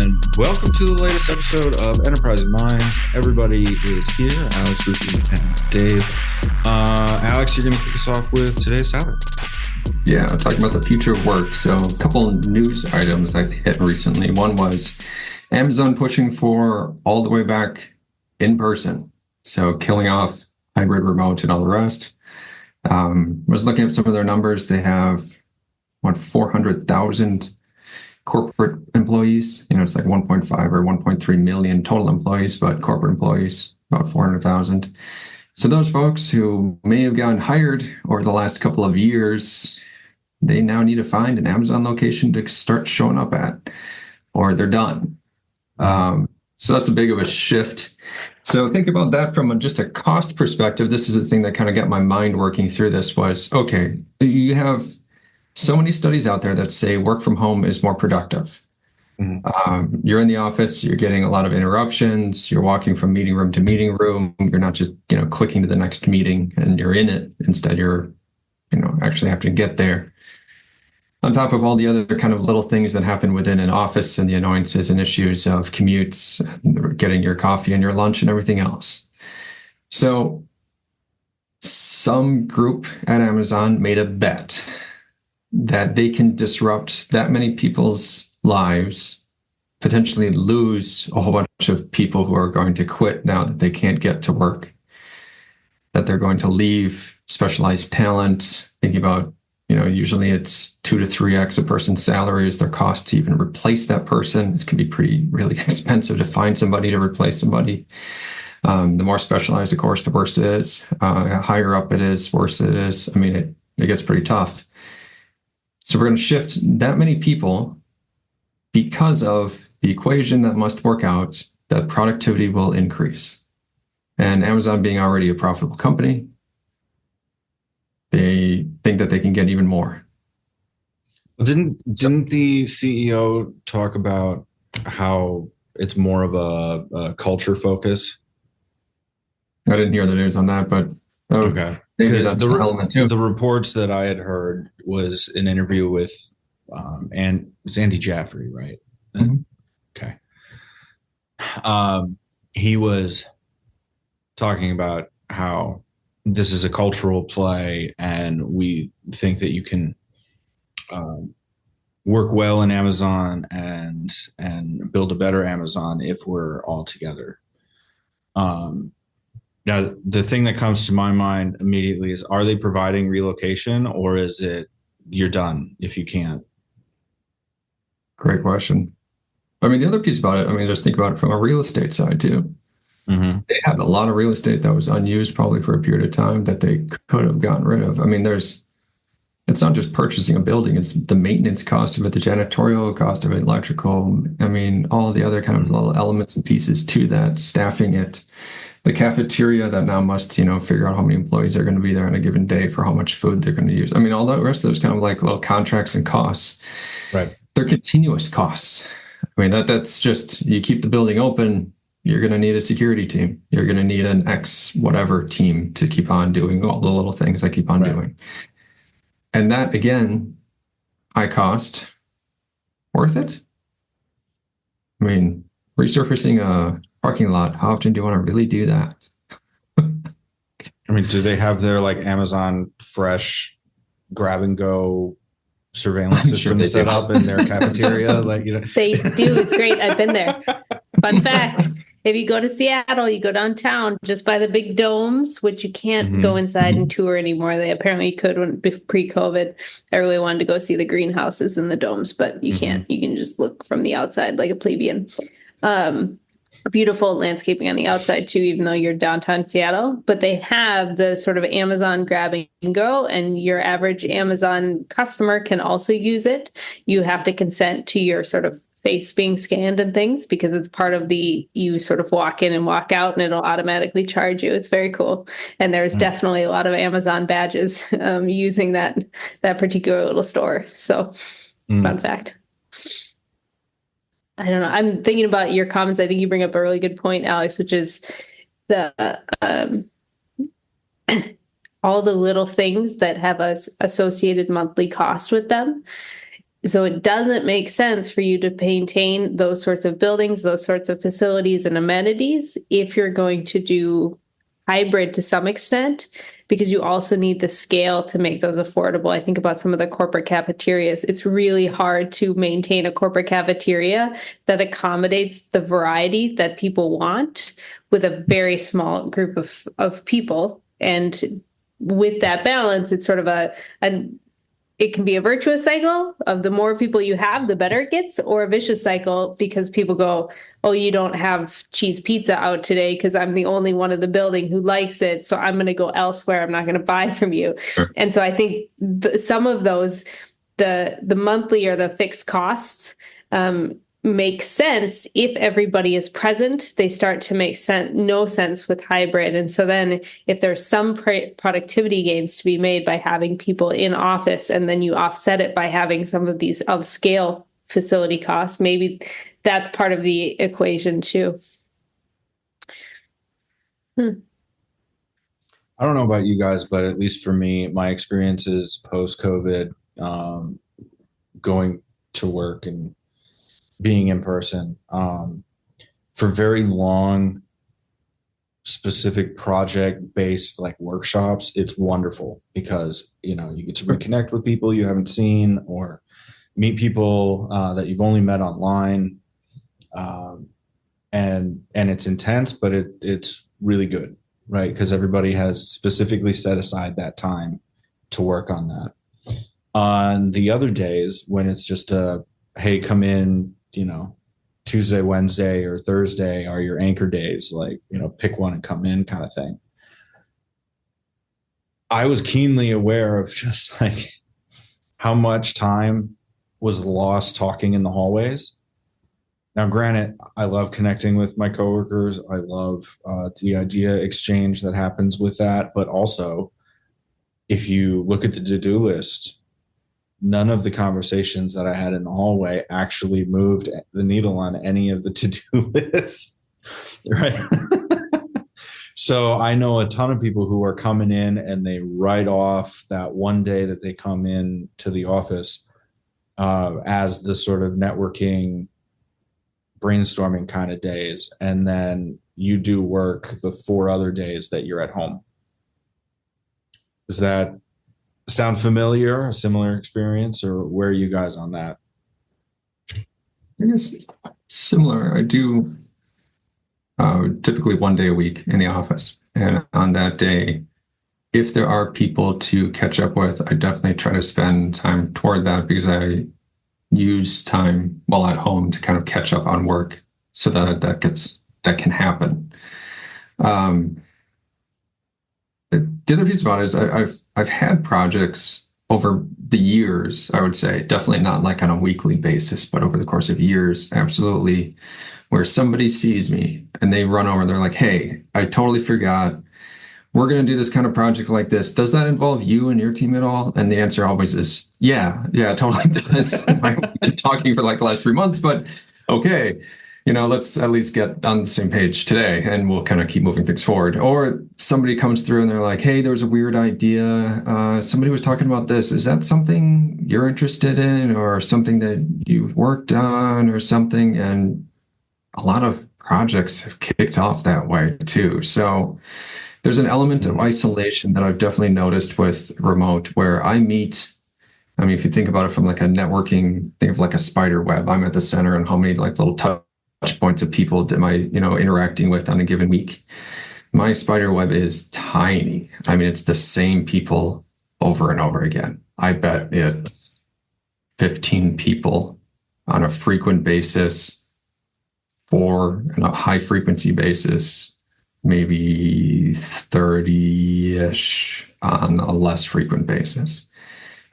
and welcome to the latest episode of Enterprising Minds. Everybody is here. Alex, Ruthi, and Dave. Alex, you're going to kick us off with today's topic. Yeah, I'm talking about the future of work. So a couple of news items that hit recently. One was Amazon pushing for all the way back in person. So killing off hybrid remote and all the rest. Was looking at some of their numbers. They have 400,000 corporate employees. It's like 1.5 or 1.3 million total employees, but corporate employees, about 400,000. So those folks who may have gotten hired over the last couple of years, they now need to find an Amazon location to start showing up at, or they're done. So that's a big of a shift. So think about that from just a cost perspective. This is the thing that kind of got my mind working through this was, okay, you have so many studies out there that say work from home is more productive. Mm-hmm. You're in the office, you're getting a lot of interruptions, you're walking from meeting room to meeting room, you're not just, clicking to the next meeting and you're in it. Instead, you're, actually have to get there. On top of all the other kind of little things that happen within an office and the annoyances and issues of commutes, and getting your coffee and your lunch and everything else. So some group at Amazon made a bet that they can disrupt that many people's lives, potentially lose a whole bunch of people who are going to quit now that they can't get to work, that they're going to leave specialized talent. Thinking about, usually it's 2 to 3x a person's salary is their cost to even replace that person. It can be really expensive to find somebody to replace somebody. The more specialized, of course, the worse it is. Higher up it is, worse it is. It gets pretty tough. So we're going to shift that many people because of the equation that must work out that productivity will increase. And Amazon being already a profitable company, they think that they can get even more. Didn't the CEO talk about how it's more of a culture focus? I didn't hear the news on that, but okay. Maybe that's an element too. The reports that I had heard was an interview with and it's Andy Jaffrey, right? Mm-hmm. Okay. He was talking about how this is a cultural play, and we think that you can work well in Amazon and build a better Amazon if we're all together. Now, the thing that comes to my mind immediately is, are they providing relocation, or is it you're done if you can't? Great question. The other piece about it, just think about it from a real estate side too. Mm-hmm. They had a lot of real estate that was unused probably for a period of time that they could have gotten rid of. It's not just purchasing a building, it's the maintenance cost of it, the janitorial cost of it, electrical, all the other kind of little elements and pieces to that, staffing it. The cafeteria that now must, figure out how many employees are going to be there on a given day for how much food they're going to use. All the rest of those kind of like little contracts and costs. Right. They're continuous costs. That's just, you keep the building open, you're going to need a security team. You're going to need an X whatever team to keep on doing all the little things I keep on doing. And that, again, high cost, worth it? Resurfacing a parking lot, how often do you want to really do that? Do they have their Amazon Fresh grab and go surveillance system set up in their cafeteria? They do. It's great. I've been there. Fun fact. If you go to Seattle, you go downtown just by the big domes, which you can't go inside and tour anymore. They apparently could pre-COVID. I really wanted to go see the greenhouses and the domes, but you can't. You can just look from the outside like a plebeian. Beautiful landscaping on the outside too, even though you're downtown Seattle. But they have the sort of Amazon grab and go, and your average Amazon customer can also use it. You have to consent to your sort of face being scanned and things, because it's part of you sort of walk in and walk out and it'll automatically charge you. It's very cool. And there's definitely a lot of Amazon badges using that particular little store. So fun fact. I don't know. I'm thinking about your comments. I think you bring up a really good point, Alex, which is the all the little things that have a associated monthly cost with them. So it doesn't make sense for you to maintain those sorts of buildings, those sorts of facilities and amenities if you're going to do hybrid to some extent, because you also need the scale to make those affordable. I think about some of the corporate cafeterias. It's really hard to maintain a corporate cafeteria that accommodates the variety that people want with a very small group of people. And with that balance, it's sort of it can be a virtuous cycle of the more people you have, the better it gets, or a vicious cycle because people go, oh, you don't have cheese pizza out today because I'm the only one in the building who likes it. So I'm going to go elsewhere. I'm not going to buy from you. Sure. And so I think some of those, the monthly or the fixed costs, make sense if everybody is present. They start to make no sense with hybrid. And so then if there's some productivity gains to be made by having people in office, and then you offset it by having some of these of scale facility costs, maybe that's part of the equation too. I don't know about you guys, but at least for me, my experiences post-COVID, going to work and being in person, for very long, specific project-based like workshops, it's wonderful because, you get to reconnect with people you haven't seen or meet people that you've only met online. And it's intense, but it's really good, right? Because everybody has specifically set aside that time to work on that. On the other days when it's just hey, come in, Tuesday, Wednesday, or Thursday are your anchor days, like, pick one and come in kind of thing. I was keenly aware of just like how much time was lost talking in the hallways. Now, granted, I love connecting with my coworkers. I love the idea exchange that happens with that. But also, if you look at the to-do list, none of the conversations that I had in the hallway actually moved the needle on any of the to-do lists, right? So I know a ton of people who are coming in and they write off that one day that they come in to the office as the sort of networking, brainstorming kind of days. And then you do work the 4 other days that you're at home. Does that sound familiar, a similar experience, or where are you guys on that? I guess similar. I do typically 1 day a week in the office. And on that day, if there are people to catch up with, I definitely try to spend time toward that because I use time while at home to kind of catch up on work so that can happen. The other piece about it is I've had projects over the years, I would say, definitely not like on a weekly basis, but over the course of years, absolutely, where somebody sees me and they run over and they're like, hey, I totally forgot. We're going to do this kind of project like this. Does that involve you and your team at all? And the answer always is, yeah, it totally does. I've been talking for like the last 3 months, but okay. Let's at least get on the same page today and we'll kind of keep moving things forward. Or somebody comes through and they're like, hey, there was a weird idea. Somebody was talking about this. Is that something you're interested in or something that you've worked on or something? And a lot of projects have kicked off that way too. So there's an element of isolation that I've definitely noticed with remote where I meet. I mean, if you think about it from like a networking, think of like a spider web. I'm at the center and how many like little touch points of people am I, interacting with on a given week. My spider web is tiny. I mean, it's the same people over and over again. I bet it's 15 people on a frequent basis, 4 on a high frequency basis, maybe 30-ish on a less frequent basis.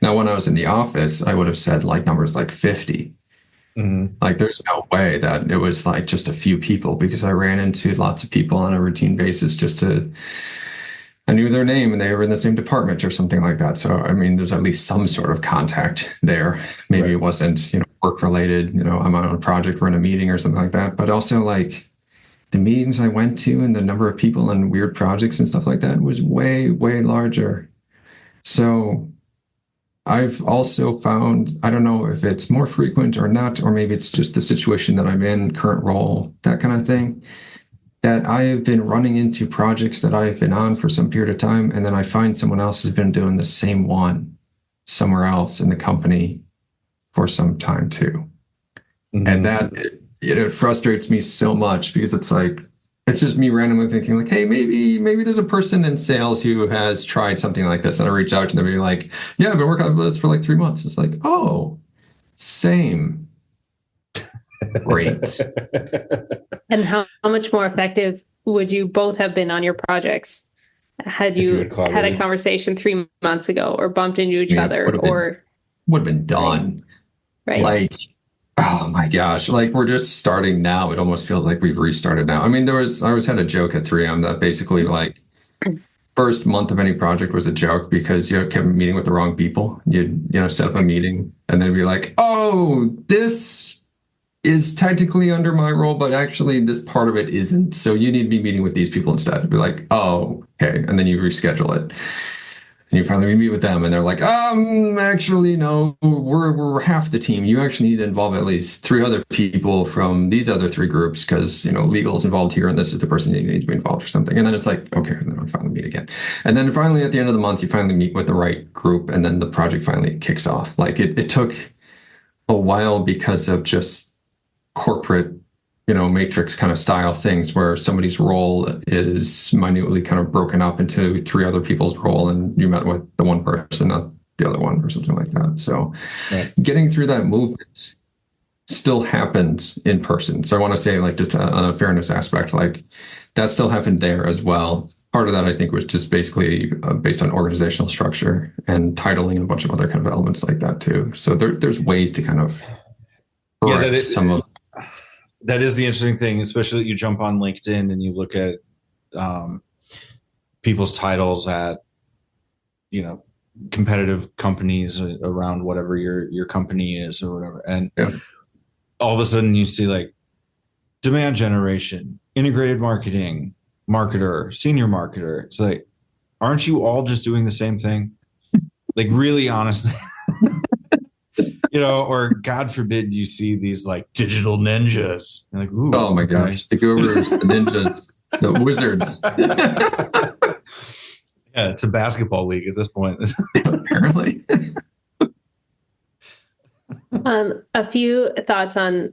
Now, when I was in the office, I would have said like numbers like 50. Mm-hmm. Like there's no way that it was like just a few people because I ran into lots of people on a routine basis I knew their name and they were in the same department or something like that. So, I mean, there's at least some sort of contact there. Maybe It wasn't, work related, I'm on a project, we're in a meeting or something like that. But also like the meetings I went to and the number of people and weird projects and stuff like that was way, way larger. So I've also found, I don't know if it's more frequent or not, or maybe it's just the situation that I'm in, current role, that kind of thing, that I have been running into projects that I've been on for some period of time, and then I find someone else has been doing the same one somewhere else in the company for some time too. Mm-hmm. And that, it frustrates me so much because it's like, it's just me randomly thinking like, hey, maybe there's a person in sales who has tried something like this. And I reach out to them and be like, yeah, I've been working on this for like 3 months. It's like, oh, same. Great. And how much more effective would you both have been on your projects had you had a conversation 3 months ago or bumped into each other or would have been done. Right. Like, oh my gosh, like we're just starting now. It almost feels like we've restarted now. I mean, I always had a joke at 3M that basically like first month of any project was a joke because you kept meeting with the wrong people. You'd, set up a meeting and then be like, oh, this is technically under my role, but actually this part of it isn't. So you need to be meeting with these people instead. To be like, oh, okay. And then you reschedule it. And you finally meet with them and they're like, actually, no, we're half the team. You actually need to involve at least 3 other people from these other 3 groups because, legal is involved here and this is the person you need to be involved or something. And then it's like, okay, and then we finally meet again. And then finally at the end of the month, you finally meet with the right group and then the project finally kicks off. Like it took a while because of just corporate matrix kind of style things where somebody's role is minutely kind of broken up into 3 other people's role and you met with the one person, not the other one or something like that. So Getting through that movement still happens in person. So I want to say like just on a fairness aspect, like that still happened there as well. Part of that I think was just basically based on organizational structure and titling and a bunch of other kind of elements like that too. So there's ways to kind of correct some of. That is the interesting thing, especially you jump on LinkedIn and you look at people's titles at, competitive companies around whatever your company is or whatever. And all of a sudden you see like demand generation, integrated marketing, marketer, senior marketer. It's like, aren't you all just doing the same thing? Like really honestly. Or God forbid you see these like digital ninjas. You're like, ooh, oh my gosh, the gurus, the ninjas, the wizards. Yeah, it's a basketball league at this point. Apparently. A few thoughts on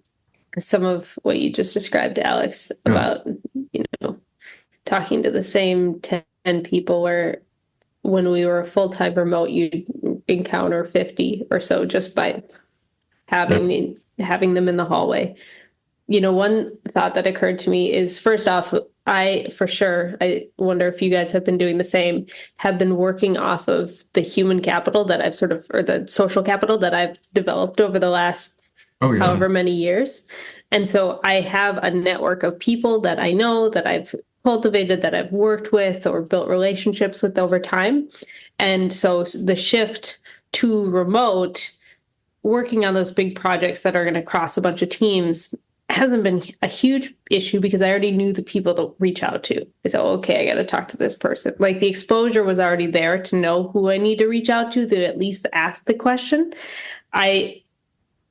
some of what you just described, Alex, about talking to the same 10 people where when we were full-time remote, you'd encounter 50 or so just by having them in the hallway. One thought that occurred to me is, first off, I wonder if you guys have been doing the same, have been working off of the human capital that I've or the social capital that I've developed over the last however many years. And so I have a network of people that I know, that I've cultivated, that I've worked with or built relationships with over time. And so the shift to remote, working on those big projects that are going to cross a bunch of teams, hasn't been a huge issue because I already knew the people to reach out to. I said, okay, I got to talk to this person. Like the exposure was already there to know who I need to reach out to at least ask the question. I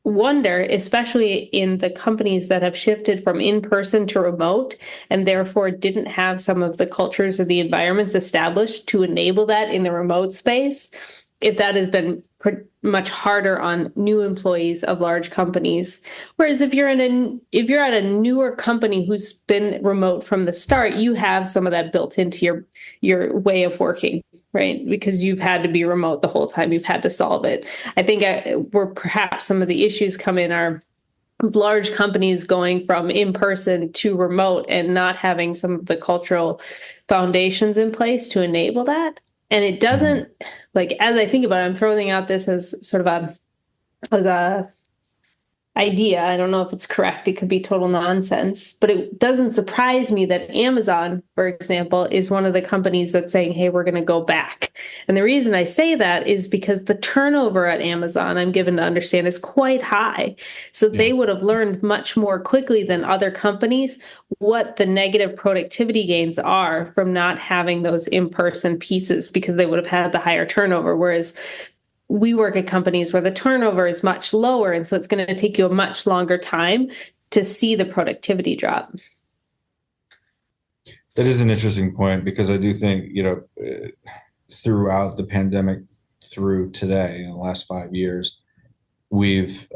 wonder, especially in the companies that have shifted from in-person to remote and therefore didn't have some of the cultures or the environments established to enable that in the remote space, if that has been much harder on new employees of large companies. Whereas if you're at a newer company who's been remote from the start, you have some of that built into your way of working, right? Because you've had to be remote the whole time. You've had to solve it. I think where perhaps some of the issues come in are large companies going from in-person to remote and not having some of the cultural foundations in place to enable that. And it doesn't, like, as I think about it, I'm throwing out this as sort of a idea. I don't know if it's correct. It could be total nonsense, but it doesn't surprise me that Amazon, for example, is one of the companies that's saying, hey, we're going to go back. And the reason I say that is because the turnover at Amazon, I'm given to understand, is quite high. So they would have learned much more quickly than other companies what the negative productivity gains are from not having those in-person pieces, because they would have had the higher turnover. Whereas we work at companies where the turnover is much lower. And so it's going to take you a much longer time to see the productivity drop. That is an interesting point, because I do think, throughout the pandemic through today, in the last 5 years, we've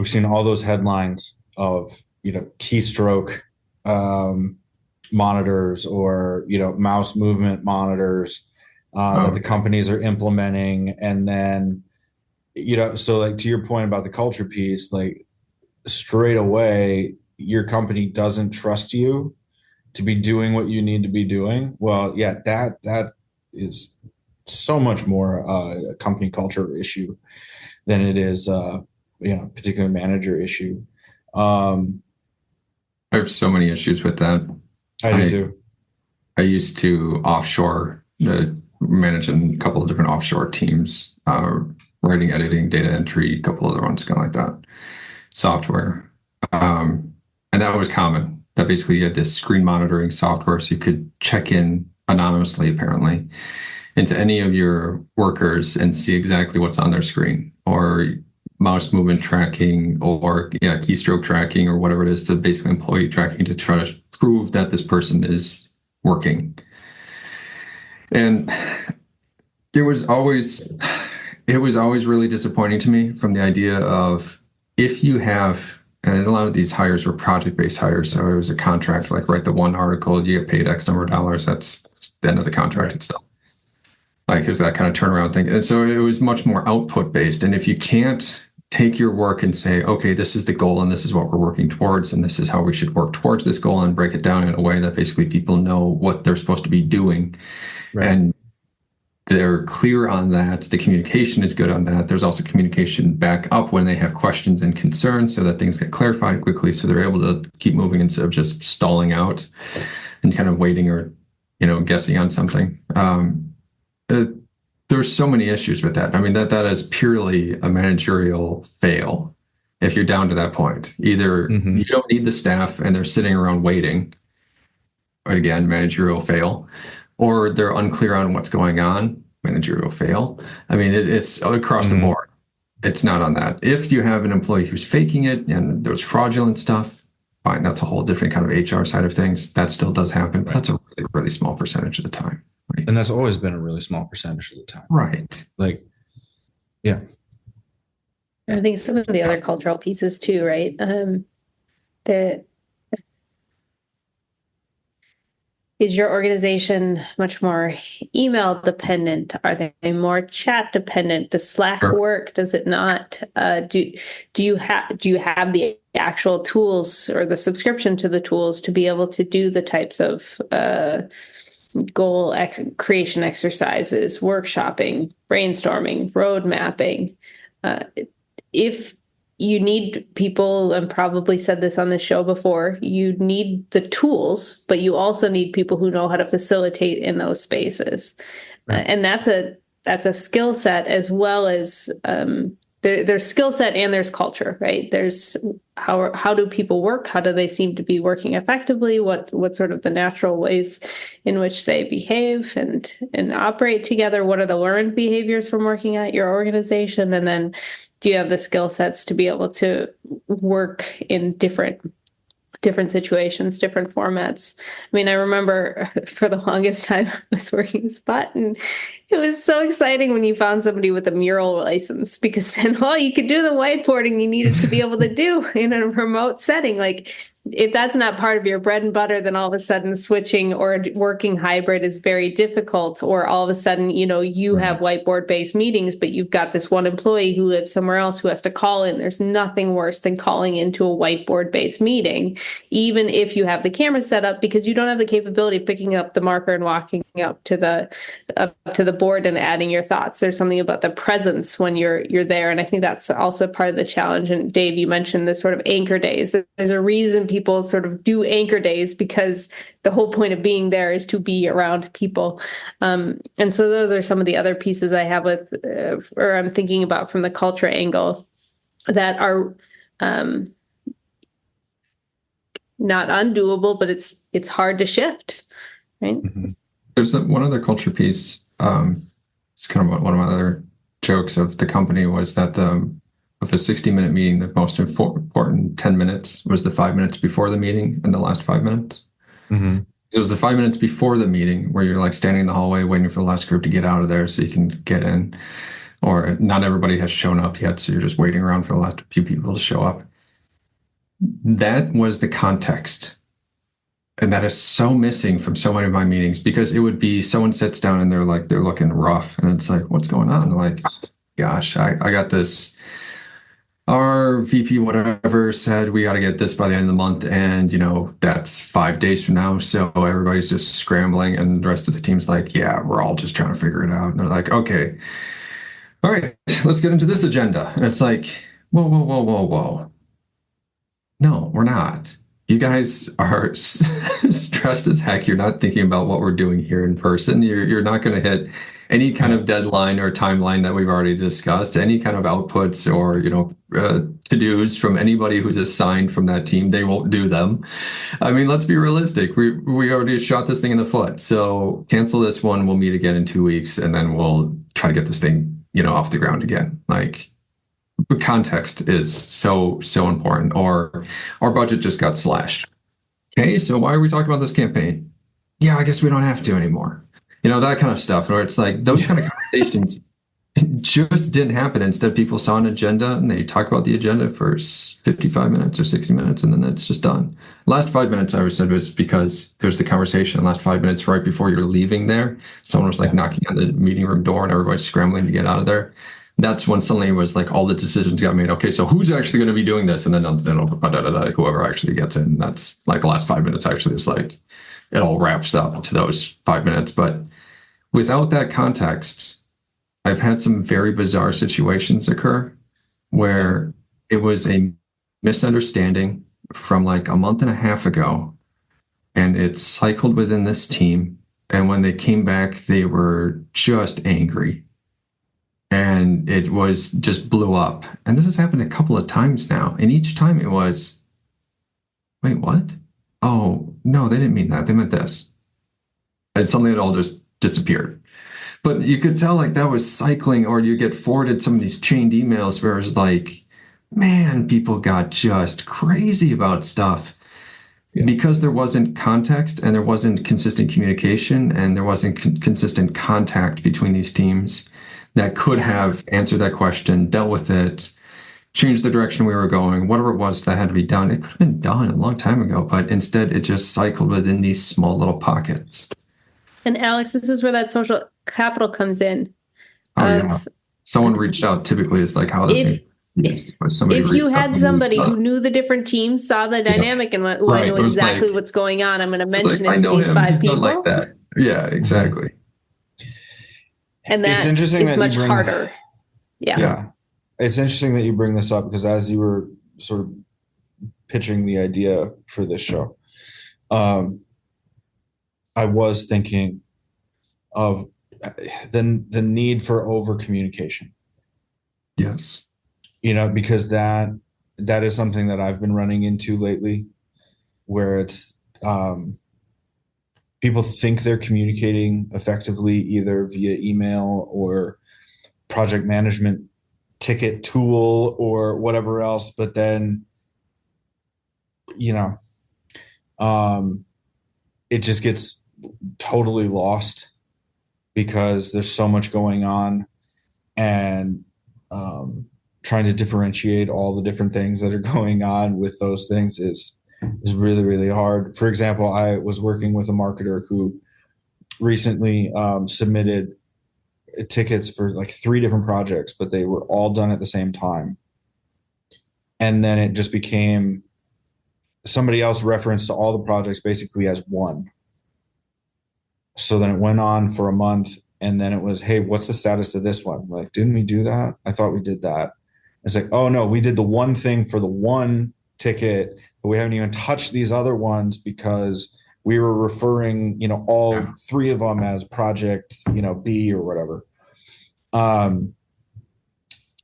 seen all those headlines of, keystroke monitors, or, mouse movement monitors that the companies are implementing. And then, so like, to your point about the culture piece, like, straight away, your company doesn't trust you to be doing what you need to be doing. Well, yeah, that is so much more a company culture issue than it is particular manager issue. I have so many issues with that. I do too. I used to offshore, manage a couple of different offshore teams, writing, editing, data entry, a couple other ones, kind of like that, software. And that was common. That basically you had this screen monitoring software, so you could check in anonymously, apparently, into any of your workers and see exactly what's on their screen, or mouse movement tracking, or keystroke tracking, or whatever it is, to basically employee tracking, to try to prove that this person is working. And it was always really disappointing to me, from the idea of, if you have, and a lot of these hires were project-based hires, so it was a contract, like, write the one article, you get paid X number of dollars, that's the end of the contract and stuff. Like, it was that kind of turnaround thing. And so it was much more output-based. And if you can't take your work and say, okay, this is the goal, and this is what we're working towards, and this is how we should work towards this goal, and break it down in a way that basically people know what they're supposed to be doing, right, and they're clear on that, the communication is good on that. There's also communication back up when they have questions and concerns, so that things get clarified quickly, so they're able to keep moving instead of just stalling out and kind of waiting, or guessing on something. There's so many issues with that. I mean, that is purely a managerial fail. If you're down to that point, either you don't need the staff and they're sitting around waiting, right, again, managerial fail, or they're unclear on what's going on, managerial fail. I mean, it's across the board. It's not on that. If you have an employee who's faking it and there's fraudulent stuff, fine, that's a whole different kind of HR side of things. That still does happen, but that's a really, really small percentage of the time. Right? And that's always been a really small percentage of the time. Right. Like, yeah. I think some of the other cultural pieces too, right? Is your organization much more email dependent? Are they more chat dependent? Does Slack work? Does it not? Do you have the actual tools, or the subscription to the tools, to be able to do the types of goal creation exercises, workshopping, brainstorming, road mapping? If you need people, and probably said this on the show before, you need the tools, but you also need people who know how to facilitate in those spaces. Right. And that's a skill set, as well as there's skill set and there's culture, right? There's how do people work? How do they seem to be working effectively? What sort of the natural ways in which they behave and operate together? What are the learned behaviors from working at your organization? And then, do you have the skill sets to be able to work in different situations, different formats? I mean, I remember for the longest time I was working a spot, and it was so exciting when you found somebody with a mural license, because then you could do the whiteboarding you needed to be able to do in a remote setting. Like, if that's not part of your bread and butter, then all of a sudden switching or working hybrid is very difficult. Or all of a sudden, you have whiteboard-based meetings, but you've got this one employee who lives somewhere else who has to call in. There's nothing worse than calling into a whiteboard-based meeting, even if you have the camera set up, because you don't have the capability of picking up the marker and walking up to the board and adding your thoughts. There's something about the presence when you're there. And I think that's also part of the challenge. And Dave, you mentioned this sort of anchor days. There's a reason people sort of do anchor days, because the whole point of being there is to be around people. And so those are some of the other pieces I have with, or I'm thinking about from the culture angle, that are not undoable, but it's hard to shift, right? There's one other culture piece it's kind of one of my other jokes of the company was that of a 60-minute meeting, the most important 10 minutes was the 5 minutes before the meeting and the last 5 minutes. Mm-hmm. It was the 5 minutes before the meeting where you're like standing in the hallway waiting for the last group to get out of there so you can get in, or not everybody has shown up yet, so you're just waiting around for the last few people to show up. That was the context. And that is so missing from so many of my meetings, because it would be someone sits down and they're looking rough, and it's like, what's going on? They're like, gosh, I got this. Our VP, whatever, said we got to get this by the end of the month. And, that's 5 days from now. So everybody's just scrambling. And the rest of the team's like, yeah, we're all just trying to figure it out. And they're like, okay, all right, let's get into this agenda. And it's like, whoa. No, we're not. You guys are stressed as heck. You're not thinking about what we're doing here in person. You're not going to hit any kind of deadline or timeline that we've already discussed, any kind of outputs or, to-dos from anybody who's assigned from that team. They won't do them. I mean, let's be realistic. We already shot this thing in the foot. So cancel this one. We'll meet again in 2 weeks, and then we'll try to get this thing, off the ground again. Like, the context is so important. Or our budget just got slashed. Okay, so why are we talking about this campaign? Yeah, I guess we don't have to anymore. That kind of stuff. Or it's like those kind of conversations just didn't happen. Instead, people saw an agenda and they talk about the agenda for 55 minutes or 60 minutes, and then it's just done. Last 5 minutes, I always said, was because there's the conversation. Last 5 minutes right before you're leaving there, someone was like knocking on the meeting room door and everybody's scrambling to get out of there. That's when suddenly it was like all the decisions got made. Okay, so who's actually going to be doing this? And then whoever actually gets in. That's like the last 5 minutes actually is like it all wraps up to those 5 minutes. But without that context, I've had some very bizarre situations occur where it was a misunderstanding from like a month and a half ago, and it cycled within this team. And when they came back, they were just angry. And it was just blew up. And this has happened a couple of times now. And each time it was, wait, what? Oh, no, they didn't mean that. They meant this. And suddenly it all just disappeared. But you could tell like that was cycling, or you get forwarded some of these chained emails where it's like, man, people got just crazy about stuff. Because there wasn't context and there wasn't consistent communication and there wasn't consistent contact between these teams that could have answered that question, dealt with it, changed the direction we were going, whatever it was that had to be done. It could have been done a long time ago, but instead it just cycled within these small little pockets. And Alex, this is where that social capital comes in. Someone reached out. Typically, it's like how this. If you had somebody who knew the different teams, saw the dynamic, and went, I know exactly what's going on. I'm going to mention it to these 5 people. Like that. Yeah, exactly. And that it's interesting is much harder. Yeah. It's interesting that you bring this up, because as you were sort of pitching the idea for this show, I was thinking of the need for over communication. Yes. Because that is something that I've been running into lately, where it's people think they're communicating effectively either via email or project management ticket tool or whatever else, but then it just gets totally lost because there's so much going on, and trying to differentiate all the different things that are going on with those things is really, really hard. For example, I was working with a marketer who recently submitted tickets for like 3 different projects, but they were all done at the same time. And then it just became somebody else referenced to all the projects basically as one. So then it went on for a month, and then it was, hey, what's the status of this one? Like, didn't we do that? I thought we did that. It's like, oh no, we did the one thing for the one ticket, but we haven't even touched these other ones because we were referring, all 3 of them as project, B or whatever. And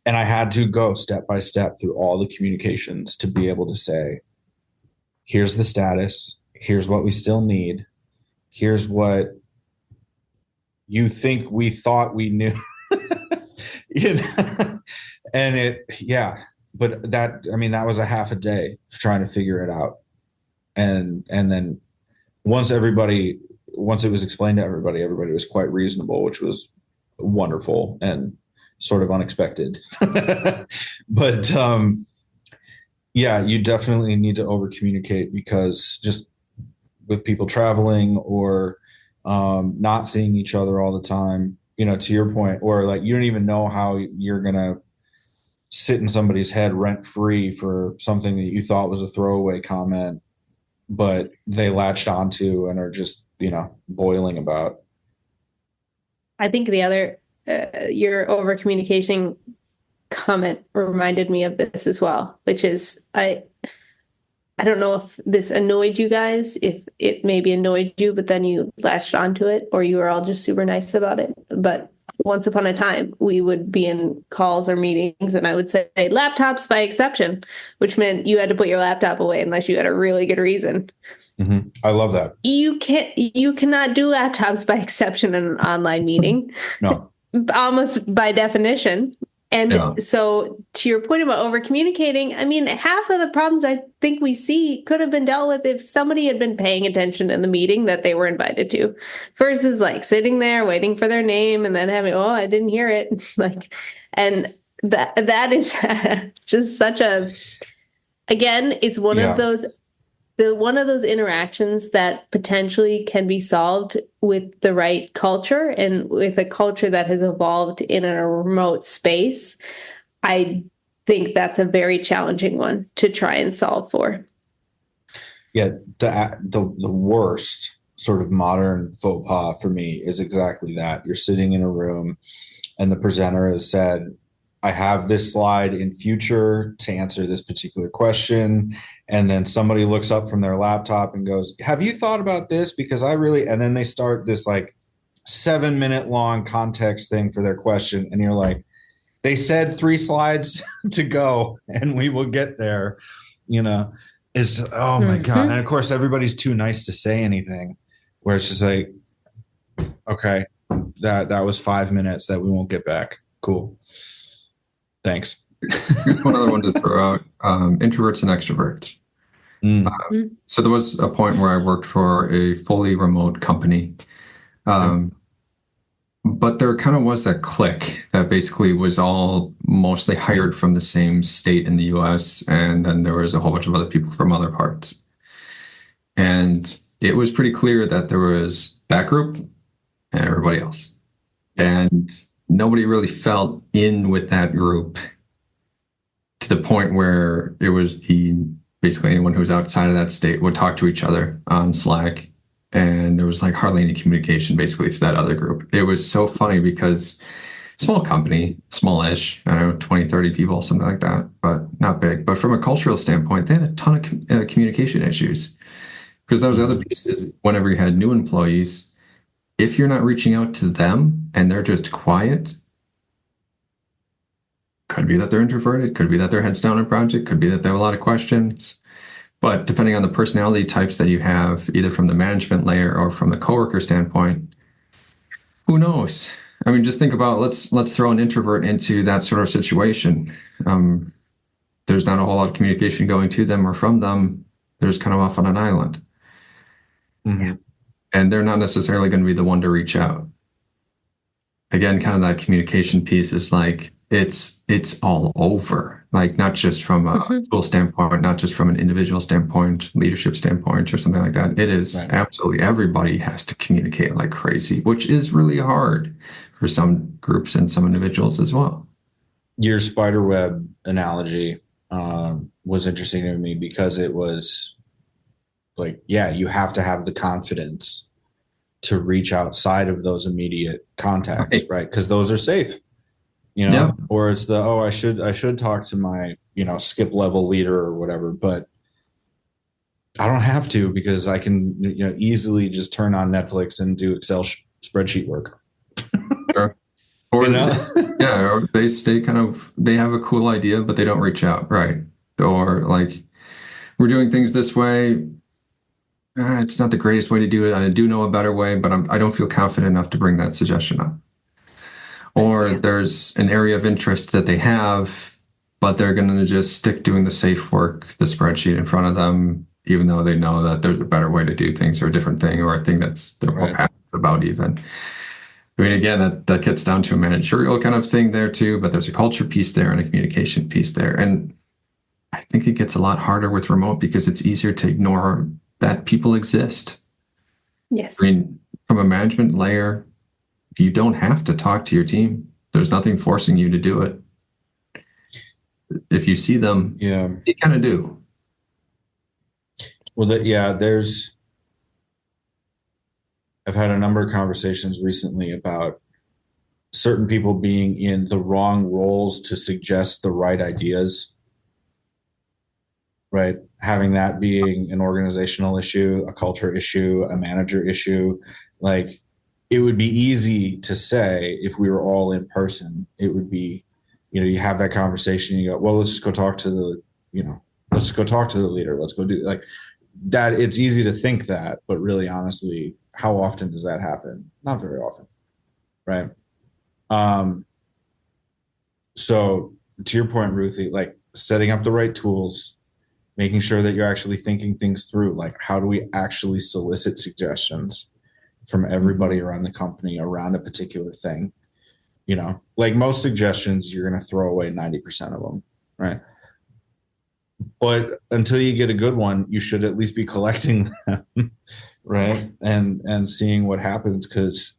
I had to go step by step through all the communications to be able to say, here's the status, here's what we still need, here's what, you think we thought we knew, you know, and but that was a half a day of trying to figure it out. And then once it was explained to everybody was quite reasonable, which was wonderful and sort of unexpected. But you definitely need to over communicate, because just with people traveling or not seeing each other all the time, to your point, or like you don't even know how you're gonna sit in somebody's head rent free for something that you thought was a throwaway comment, but they latched onto and are just boiling about. I think the other your over communication comment reminded me of this as well, which is I don't know if this annoyed you guys, if it maybe annoyed you, but then you latched onto it, or you were all just super nice about it. But once upon a time, we would be in calls or meetings, and I would say laptops by exception, which meant you had to put your laptop away unless you had a really good reason. Mm-hmm. I love that. You cannot do laptops by exception in an online meeting. No. Almost by definition. And so to your point about over communicating, I mean, half of the problems I think we see could have been dealt with if somebody had been paying attention in the meeting that they were invited to, versus like sitting there waiting for their name and then having, oh, I didn't hear it. And that is just such again, it's one of those interactions that potentially can be solved with the right culture, and with a culture that has evolved in a remote space. I think that's a very challenging one to try and solve for. Yeah, the worst sort of modern faux pas for me is exactly that. You're sitting in a room and the presenter has said, I have this slide in future to answer this particular question. And then somebody looks up from their laptop and goes, have you thought about this? Because and then they start this like 7-minute long context thing for their question. And you're like, they said 3 slides to go and we will get there, is, oh my God. And of course, everybody's too nice to say anything, where it's just like, okay, that was 5 minutes that we won't get back. Cool. Thanks. Here's one other one to throw out. Introverts and extroverts. So there was a point where I worked for a fully remote company. But there kind of was that clique that basically was all mostly hired from the same state in the US. And then there was a whole bunch of other people from other parts. And it was pretty clear that there was that group and everybody else. And nobody really felt in with that group, to the point where it was basically anyone who was outside of that state would talk to each other on Slack. And there was like hardly any communication basically to that other group. It was so funny because small company, smallish, I don't know, 20, 30 people, something like that, but not big. But from a cultural standpoint, they had a ton of communication issues, because those other pieces, whenever you had new employees, if you're not reaching out to them and they're just quiet, could be that they're introverted, could be that their head's down in project, could be that they have a lot of questions. But depending on the personality types that you have, either from the management layer or from the coworker standpoint, who knows? I mean, just think about, let's throw an introvert into that sort of situation. There's not a whole lot of communication going to them or from them. They're just kind of off on an island. Mm-hmm. And they're not necessarily going to be the one to reach out. Again, kind of that communication piece is like, it's all over, like not just from a tool standpoint, not just from an individual standpoint, leadership standpoint or something like that. It is absolutely, everybody has to communicate like crazy, which is really hard for some groups and some individuals as well. Your spider web analogy was interesting to me, because it was like, you have to have the confidence to reach outside of those immediate contacts, right? Because those are safe. Or it's I should talk to my, skip level leader or whatever, but I don't have to, because I can, easily just turn on Netflix and do Excel spreadsheet work. Sure. Or, or they stay they have a cool idea, but they don't reach out. Right. Or like, we're doing things this way. It's not the greatest way to do it. I do know a better way, but I don't feel confident enough to bring that suggestion up. Or there's an area of interest that they have, but they're going to just stick doing the safe work, the spreadsheet in front of them, even though they know that there's a better way to do things or a different thing or a thing that's they're more passionate about even. I mean, again, that gets down to a managerial kind of thing there too, but there's a culture piece there and a communication piece there. And I think it gets a lot harder with remote because it's easier to ignore that people exist. Yes. I mean, from a management layer, you don't have to talk to your team. There's nothing forcing you to do it. If you see them, you kind of do. Well, I've had a number of conversations recently about certain people being in the wrong roles to suggest the right ideas, right? Having that being an organizational issue, a culture issue, a manager issue. Like, it would be easy to say if we were all in person, it would be, you have that conversation, you go, well, let's just go talk to the leader. Let's go do like that. It's easy to think that, but really honestly, how often does that happen? Not very often. Right. So to your point, Ruthie, like setting up the right tools, making sure that you're actually thinking things through, like how do we actually solicit suggestions from everybody around the company around a particular thing? Like most suggestions, you're going to throw away 90% of them, right? But until you get a good one, you should at least be collecting them, right? And seeing what happens, because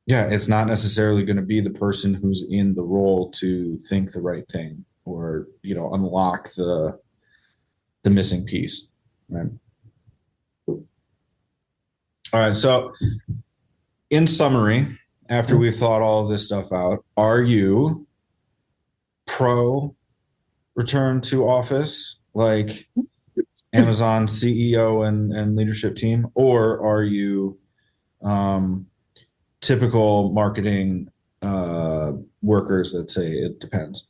it's not necessarily going to be the person who's in the role to think the right thing or, unlock the missing piece, right? All right. So in summary, after we've thought all of this stuff out, are you pro return to office, like Amazon CEO and leadership team, or are you typical marketing workers that say it depends?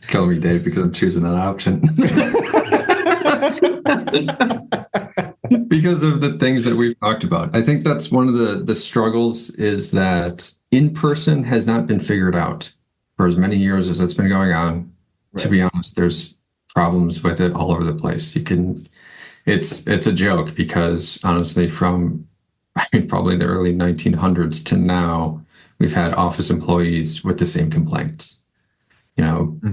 Kill me, Dave, because I'm choosing that option. Because of the things that we've talked about. I think that's one of the struggles is that in-person has not been figured out for as many years as it's been going on. Right. To be honest, there's problems with it all over the place. It's a joke because honestly, from probably the early 1900s to now, we've had office employees with the same complaints.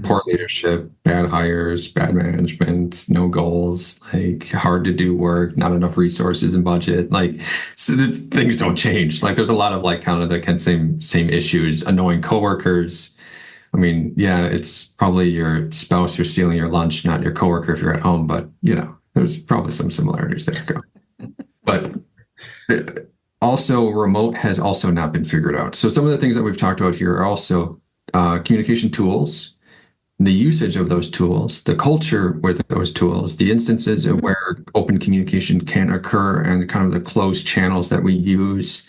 Poor leadership, bad hires, bad management, no goals, like hard to do work, not enough resources and budget. Like, so things don't change. Like, there's a lot of like kind of the same issues, annoying coworkers. I mean, it's probably your spouse who's stealing your lunch, not your coworker if you're at home. But there's probably some similarities there. But also, remote has also not been figured out. So some of the things that we've talked about here are also communication tools, the usage of those tools, the culture with those tools, the instances of where open communication can occur, and kind of the closed channels that we use,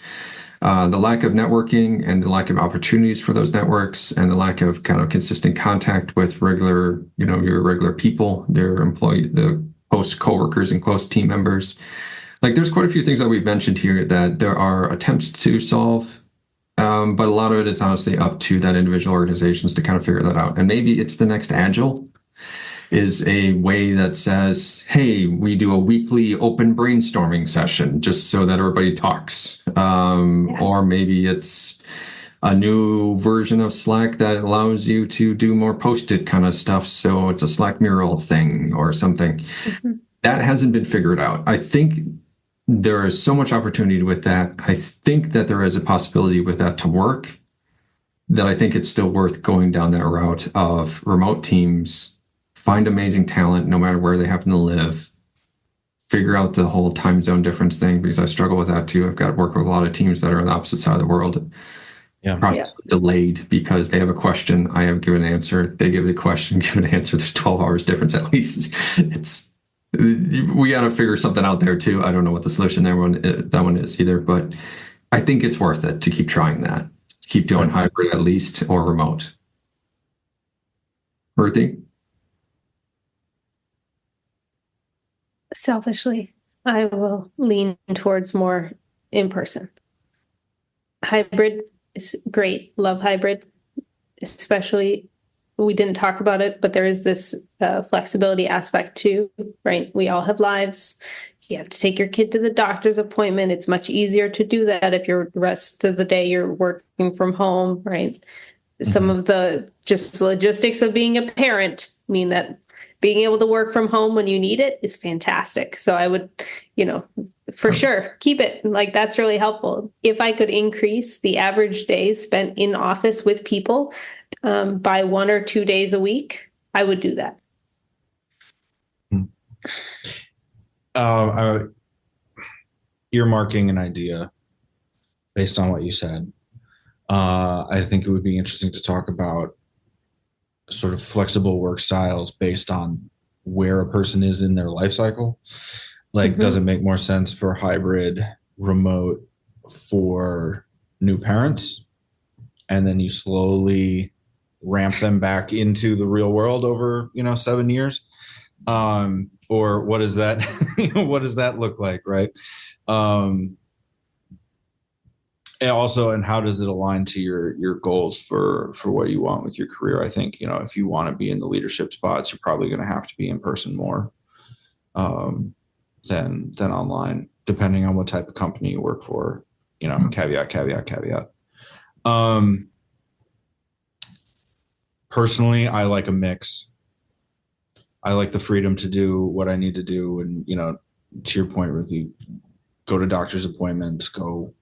the lack of networking and the lack of opportunities for those networks, and the lack of kind of consistent contact with regular, your regular people, their employee, the close coworkers and close team members. Like, there's quite a few things that we've mentioned here that there are attempts to solve. But a lot of it is honestly up to that individual organizations to kind of figure that out. And maybe it's the next Agile is a way that says, hey, we do a weekly open brainstorming session just so that everybody talks. Or maybe it's a new version of Slack that allows you to do more Post-it kind of stuff. So it's a Slack mural thing or something. Mm-hmm. That hasn't been figured out. I think there is so much opportunity with that. I think that there is a possibility with that to work, that I think it's still worth going down that route of remote teams, find amazing talent no matter where they happen to live, figure out the whole time zone difference thing, because I struggle with that too. I've got to work with a lot of teams that are on the opposite side of the world. Process delayed because they have a question, I have given an answer, they give the question, give an answer. There's 12 hours difference at least. We got to figure something out there too. I don't know what the solution that one is either, but I think it's worth it to keep trying that. Keep doing hybrid at least, or remote. Ruthi? Selfishly, I will lean towards more in person. Hybrid is great. Love hybrid, especially, we didn't talk about it, but there is this flexibility aspect too, right? We all have lives. You have to take your kid to the doctor's appointment. It's much easier to do that if the rest of the day you're working from home, right? Some of the just logistics of being a parent mean that being able to work from home when you need it is fantastic. So I would, for sure, keep it. Like, that's really helpful. If I could increase the average days spent in office with people by 1 or 2 days a week, I would do that. Earmarking an idea based on what you said. I think it would be interesting to talk about sort of flexible work styles based on where a person is in their life cycle. Like, does it make more sense for hybrid remote for new parents? And then you slowly ramp them back into the real world over, 7 years? Or what is that? What does that look like? Right. And also, and how does it align to your goals for what you want with your career? I think, if you want to be in the leadership spots, you're probably going to have to be in person more than online, depending on what type of company you work for, caveat. Personally, I like a mix. I like the freedom to do what I need to do. And, to your point, Ruthi, go to doctor's appointments, go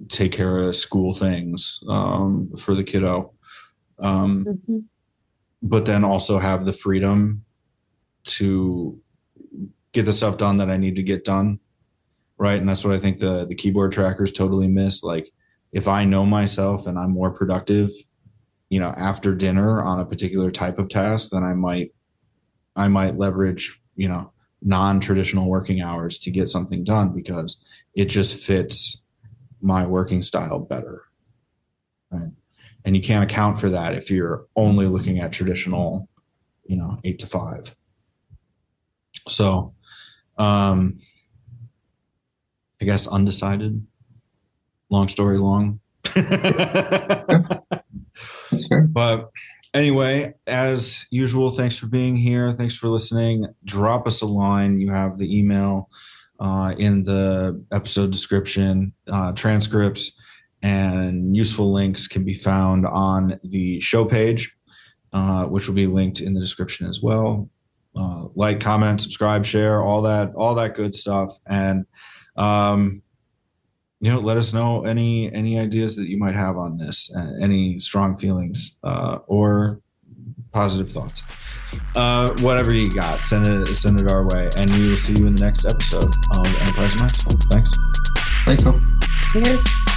take care of school things for the kiddo. But then also have the freedom to get the stuff done that I need to get done. Right. And that's what I think the keyboard trackers totally miss. Like, if I know myself and I'm more productive, after dinner on a particular type of task, then I might leverage, non-traditional working hours to get something done because it just fits my working style better. Right. And you can't account for that if you're only looking at traditional, 8 to 5. So, I guess undecided, long story long. But anyway, as usual, thanks for being here. Thanks for listening. Drop us a line. You have the email in the episode description. Transcripts and useful links can be found on the show page, which will be linked in the description as well. Like, comment, subscribe, share, all that good stuff. And let us know any ideas that you might have on this, any strong feelings or positive thoughts. Whatever you got, send it our way, and we will see you in the next episode of Enterprising Mindspodcast. Thanks. Thanks, all. Cheers.